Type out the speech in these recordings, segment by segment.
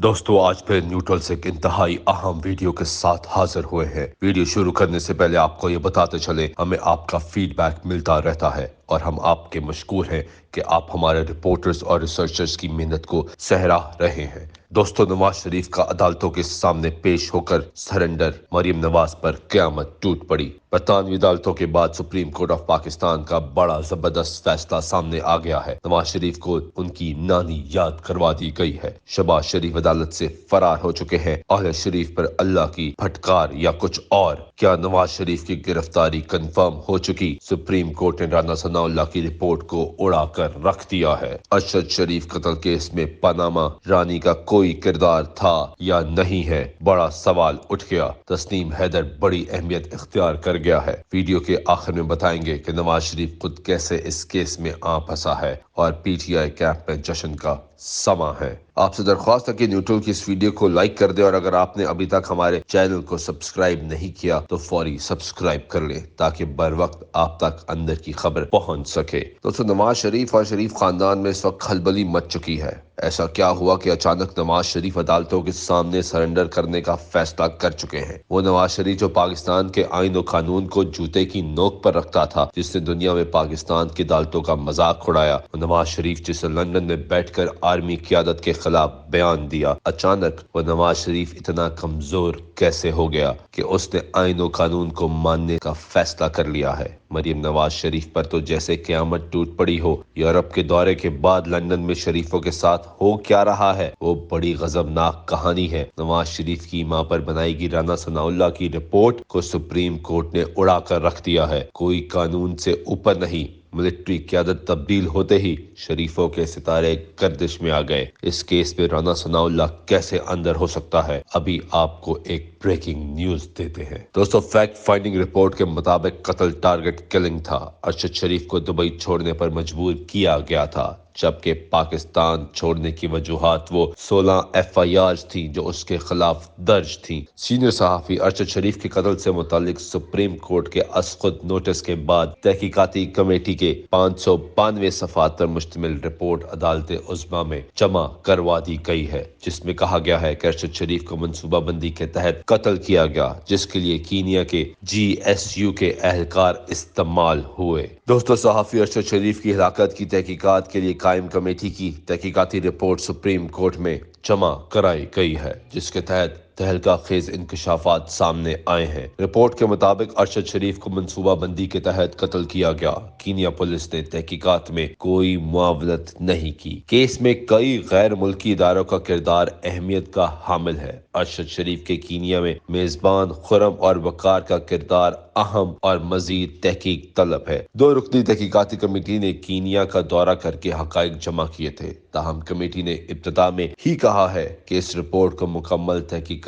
دوستو آج پھر نیوٹرل سے ایک انتہائی اہم ویڈیو کے ساتھ حاضر ہوئے ہیں۔ ویڈیو شروع کرنے سے پہلے آپ کو یہ بتاتے چلیں ہمیں آپ کا فیڈ بیک ملتا رہتا ہے اور ہم آپ کے مشکور ہیں کہ آپ ہمارے رپورٹرز اور ریسرچرز کی محنت کو سراہ رہے ہیں۔ دوستو نواز شریف کا عدالتوں کے سامنے پیش ہو کر سرنڈر، مریم نواز پر قیامت ٹوٹ پڑی۔ برطانوی عدالتوں کے بعد سپریم کورٹ آف پاکستان کا بڑا زبردست فیصلہ سامنے آ گیا ہے۔ نواز شریف کو ان کی نانی یاد کروا دی گئی ہے۔ شہباز شریف عدالت سے فرار ہو چکے ہیں۔ اہل شریف پر اللہ کی پھٹکار یا کچھ اور؟ کیا نواز شریف کی گرفتاری کنفرم ہو چکی؟ سپریم کورٹ نے رانا ثناء اللہ کی رپورٹ کو اڑا کر رکھ دیا ہے۔ ارشد شریف قتل کیس میں پاناما رانی کا کوئی کردار تھا یا نہیں ہے؟ بڑا سوال اٹھ گیا۔ تسنیم حیدر بڑی اہمیت اختیار کر گیا ہے۔ ویڈیو کے آخر میں بتائیں گے کہ نواز شریف خود کیسے اس کیس میں آ پھنسا ہے اور پی ٹی آئی کیمپ میں جشن کا سما ہے۔ آپ سے درخواست ہے کہ نیوٹرل کی اس ویڈیو کو لائک کر دیں اور اگر آپ نے ابھی تک ہمارے چینل کو سبسکرائب نہیں کیا تو فوری سبسکرائب کر لیں تاکہ بر وقت آپ تک اندر کی خبر پہنچ سکے۔ دوستو نواز شریف اور شریف خاندان میں اس وقت کھلبلی مچ چکی ہے۔ ایسا کیا ہوا کہ اچانک نواز شریف عدالتوں کے سامنے سرنڈر کرنے کا فیصلہ کر چکے ہیں؟ وہ نواز شریف جو پاکستان کے آئین و قانون کو جوتے کی نوک پر رکھتا تھا، جس نے دنیا میں پاکستان کی عدالتوں کا مذاق اڑایا، وہ نواز شریف جسے لندن میں بیٹھ کر آرمی قیادت کے خلاف بیان دیا، اچانک وہ نواز شریف اتنا کمزور کیسے ہو گیا کہ اس نے آئین و قانون کو ماننے کا فیصلہ کر لیا ہے؟ مریم نواز شریف پر تو جیسے قیامت ٹوٹ پڑی ہو۔ یورپ کے دورے کے بعد لندن میں شریفوں کے ساتھ ہو کیا رہا ہے، وہ بڑی غضبناک کہانی ہے۔ نواز شریف کی ماں پر بنائی گئی رانا ثناء اللہ کی رپورٹ کو سپریم کورٹ نے اڑا کر رکھ دیا ہے۔ کوئی قانون سے اوپر نہیں۔ ملٹری قیادت تبدیل ہوتے ہی شریفوں کے ستارے گردش میں آ گئے۔ اس کیس میں رانا ثناء اللہ کیسے اندر ہو سکتا ہے؟ ابھی آپ کو ایک بریکنگ نیوز دیتے ہیں۔ دوستو فیکٹ فائنڈنگ رپورٹ کے مطابق قتل ٹارگٹ کلنگ تھا۔ ارشد شریف کو دبئی چھوڑنے پر مجبور کیا گیا تھا، جبکہ پاکستان چھوڑنے کی وجوہات وہ 16 ایف آئی آرز تھیں جو اس کے خلاف درج تھیں۔ سینئر صحافی ارشد شریف کے قتل سے متعلق سپریم کورٹ کے از خود نوٹس کے بعد تحقیقاتی کمیٹی کے 592 صفحات پر مشتمل رپورٹ عدالت عظمیٰ میں جمع کروا دی گئی ہے، جس میں کہا گیا ہے کہ ارشد شریف کو منصوبہ بندی کے تحت قتل کیا گیا، جس کے لیے کینیا کے جی ایس یو کے اہلکار استعمال ہوئے۔ دوستو صحافی ارشد شریف کی ہلاکت کی تحقیقات کے لیے قائم کمیٹی کی تحقیقاتی رپورٹ سپریم کورٹ میں جمع کرائی گئی ہے، جس کے تحت تہلکہ خیز انکشافات سامنے آئے ہیں۔ رپورٹ کے مطابق ارشد شریف کو منصوبہ بندی کے تحت قتل کیا گیا۔ کینیا پولیس نے تحقیقات میں کوئی معاونت نہیں کی۔ کیس میں کئی غیر ملکی اداروں کا کردار اہمیت کا حامل ہے۔ ارشد شریف کے کینیا میں میزبان خرم اور وقار کا کردار اہم اور مزید تحقیق طلب ہے۔ 2 رکنی تحقیقاتی کمیٹی نے کینیا کا دورہ کر کے حقائق جمع کیے تھے، تاہم کمیٹی نے ابتدا میں ہی کہا ہے کہ اس رپورٹ کو مکمل تحقیقات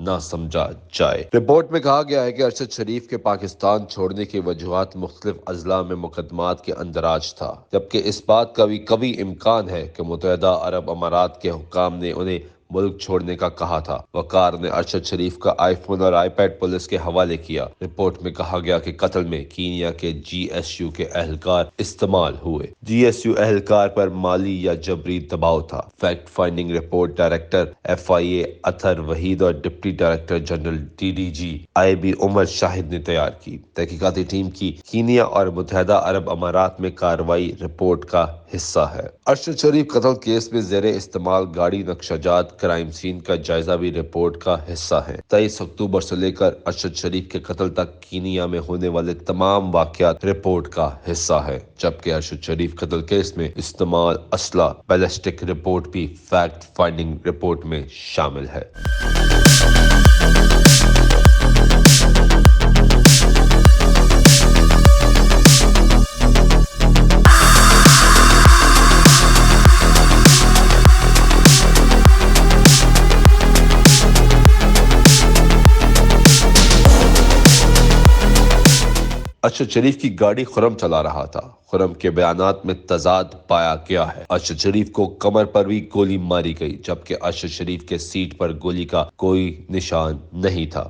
نہ سمجھا جائے۔ رپورٹ میں کہا گیا ہے کہ ارشد شریف کے پاکستان چھوڑنے کی وجوہات مختلف اضلاع میں مقدمات کے اندراج تھا، جبکہ اس بات کا بھی کبھی امکان ہے کہ متحدہ عرب امارات کے حکام نے انہیں ملک چھوڑنے کا کہا تھا۔ وقار نے ارشد شریف کا آئی فون اور آئی پیڈ پولیس کے حوالے کیا۔ رپورٹ میں کہا گیا کہ قتل میں کینیا کے جی ایس یو کے اہلکار استعمال ہوئے۔ جی ایس یو اہلکار پر مالی یا جبری دباؤ تھا۔ Fact finding report director F I A Athar Waheed اور deputy director general D D G I B Umar Shahid نے تیار کی۔ تحقیقاتی ٹیم کی کینیا اور متحدہ عرب امارات میں کارروائی رپورٹ کا حصہ ہے۔ ارشد شریف قتل کیس میں زیر استعمال گاڑی نقشہ جات کرائم سین کا جائزہ بھی رپورٹ کا حصہ ہے۔ 23 اکتوبر سے لے کر ارشد شریف کے قتل تک کینیا میں ہونے والے تمام واقعات رپورٹ کا حصہ ہے، جبکہ ارشد شریف قتل کیس میں استعمال اسلحہ بیلسٹک رپورٹ بھی فیکٹ فائنڈنگ رپورٹ میں شامل ہے۔ ارشد شریف کی گاڑی خرم چلا رہا تھا۔ خرم کے بیانات میں تضاد پایا گیا ہے۔ ارشد شریف کو کمر پر بھی گولی ماری گئی، جبکہ ارشد شریف کے سیٹ پر گولی کا کوئی نشان نہیں تھا۔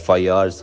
FIRs,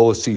OC